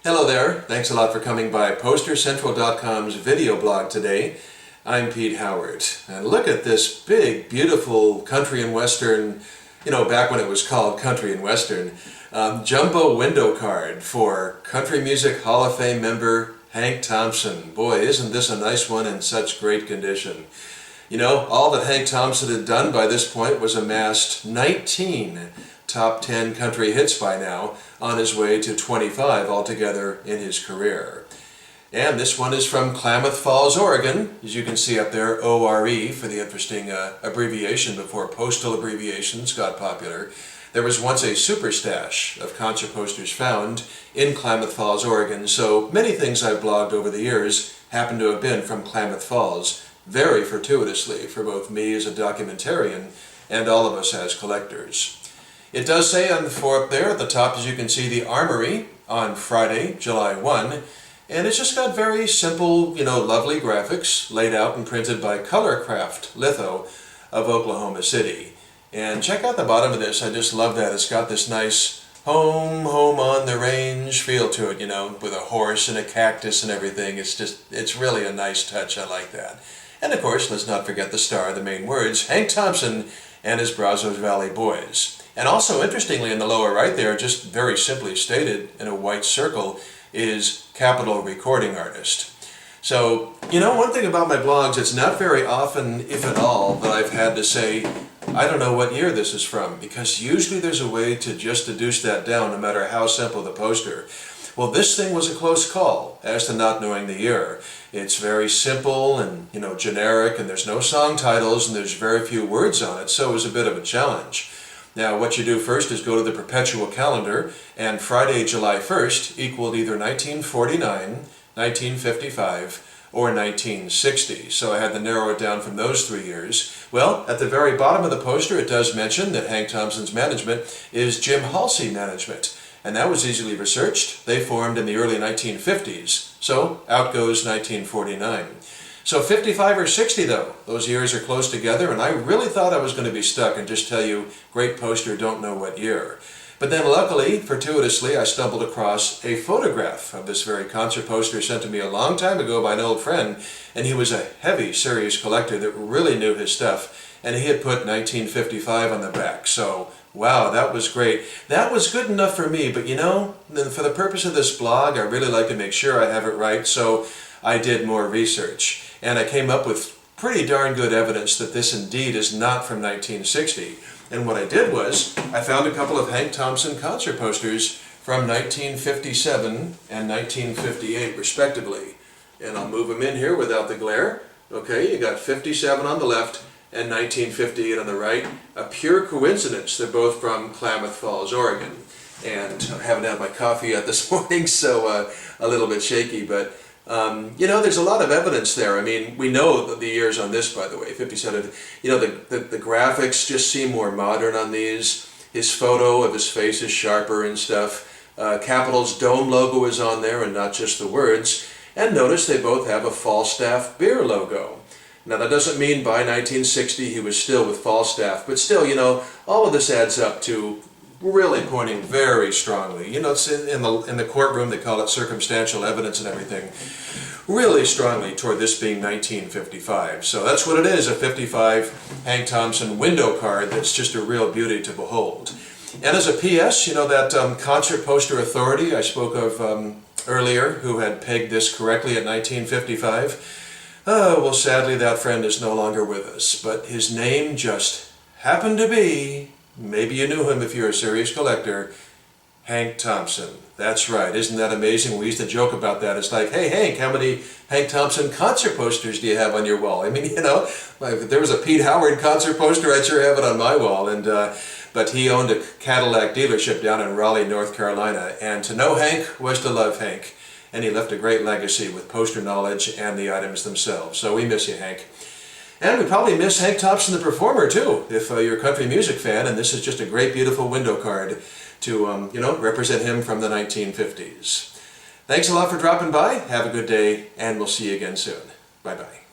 Hello there, thanks a lot for coming by PosterCentral.com's video blog today. I'm Pete Howard, and look at this big, beautiful country and western, back when it was called country and western, jumbo window card for Country Music Hall of Fame member Hank Thompson. Boy, isn't this a nice one in such great condition. All that Hank Thompson had done by this point was amassed 19 top 10 country hits by now, on his way to 25 altogether in his career. And this one is from Klamath Falls, Oregon, as you can see up there, ORE for the interesting abbreviation before postal abbreviations got popular. There was once a super stash of concert posters found in Klamath Falls, Oregon, so many things I've blogged over the years happen to have been from Klamath Falls, very fortuitously for both me as a documentarian and all of us as collectors. It does say on the floor up there at the top, as you can see, the Armory on Friday, July 1, and it's just got very simple, lovely graphics laid out and printed by Colorcraft, Litho of Oklahoma City. And check out the bottom of this, I just love that. It's got this nice home on the range feel to it, with a horse and a cactus and everything. It's really a nice touch, I like that. And of course, let's not forget the star, the main words, Hank Thompson and his Brazos Valley Boys. And also, interestingly, in the lower right there, just very simply stated in a white circle, is Capital Recording Artist. So, one thing about my blogs, it's not very often, if at all, that I've had to say, I don't know what year this is from, because usually there's a way to just deduce that down, no matter how simple the poster. Well, this thing was a close call as to not knowing the year. It's very simple and, generic, and there's no song titles, and there's very few words on it, so it was a bit of a challenge. Now, what you do first is go to the perpetual calendar, and Friday, July 1st equaled either 1949, 1955, or 1960. So I had to narrow it down from those 3 years. Well, at the very bottom of the poster, it does mention that Hank Thompson's management is Jim Halsey Management. And that was easily researched. They formed in the early 1950s. So out goes 1949. So 55 or 60 though, those years are close together, and I really thought I was going to be stuck and just tell you, great poster, don't know what year. But then luckily, fortuitously, I stumbled across a photograph of this very concert poster sent to me a long time ago by an old friend, and he was a heavy, serious collector that really knew his stuff, and he had put 1955 on the back. So, wow, that was great. That was good enough for me, but for the purpose of this blog, I really like to make sure I have it right, so I did more research. And I came up with pretty darn good evidence that this indeed is not from 1960. And what I did was, I found a couple of Hank Thompson concert posters from 1957 and 1958 respectively. And I'll move them in here without the glare. Okay, you got 57 on the left and 1958 on the right. A pure coincidence, they're both from Klamath Falls, Oregon. And I haven't had my coffee yet this morning, so a little bit shaky, but there's a lot of evidence there. I mean, we know the years on this, by the way, 57. The graphics just seem more modern on these. His photo of his face is sharper and stuff. Capital's dome logo is on there and not just the words. And notice they both have a Falstaff beer logo. Now that doesn't mean by 1960 he was still with Falstaff, but still, all of this adds up to really pointing very strongly. It's in the courtroom, they call it circumstantial evidence and everything, really strongly toward this being 1955. So that's what it is, a 55 Hank Thompson window card that's just a real beauty to behold. And as a PS, that concert poster authority I spoke of earlier, who had pegged this correctly at 1955, well, sadly that friend is no longer with us, but his name just happened to be, maybe you knew him if you're a serious collector, Hank Thompson. That's right, isn't that amazing? We used to joke about that. It's like, hey Hank, how many Hank Thompson concert posters do you have on your wall? I mean, if there was a Pete Howard concert poster, I'd sure have it on my wall. And but he owned a Cadillac dealership down in Raleigh, North Carolina, and to know Hank was to love Hank. And he left a great legacy with poster knowledge and the items themselves. So we miss you, Hank. And we probably miss Hank Thompson the performer too, if you're a country music fan, and this is just a great, beautiful window card to, represent him from the 1950s. Thanks a lot for dropping by, have a good day, and we'll see you again soon. Bye-bye.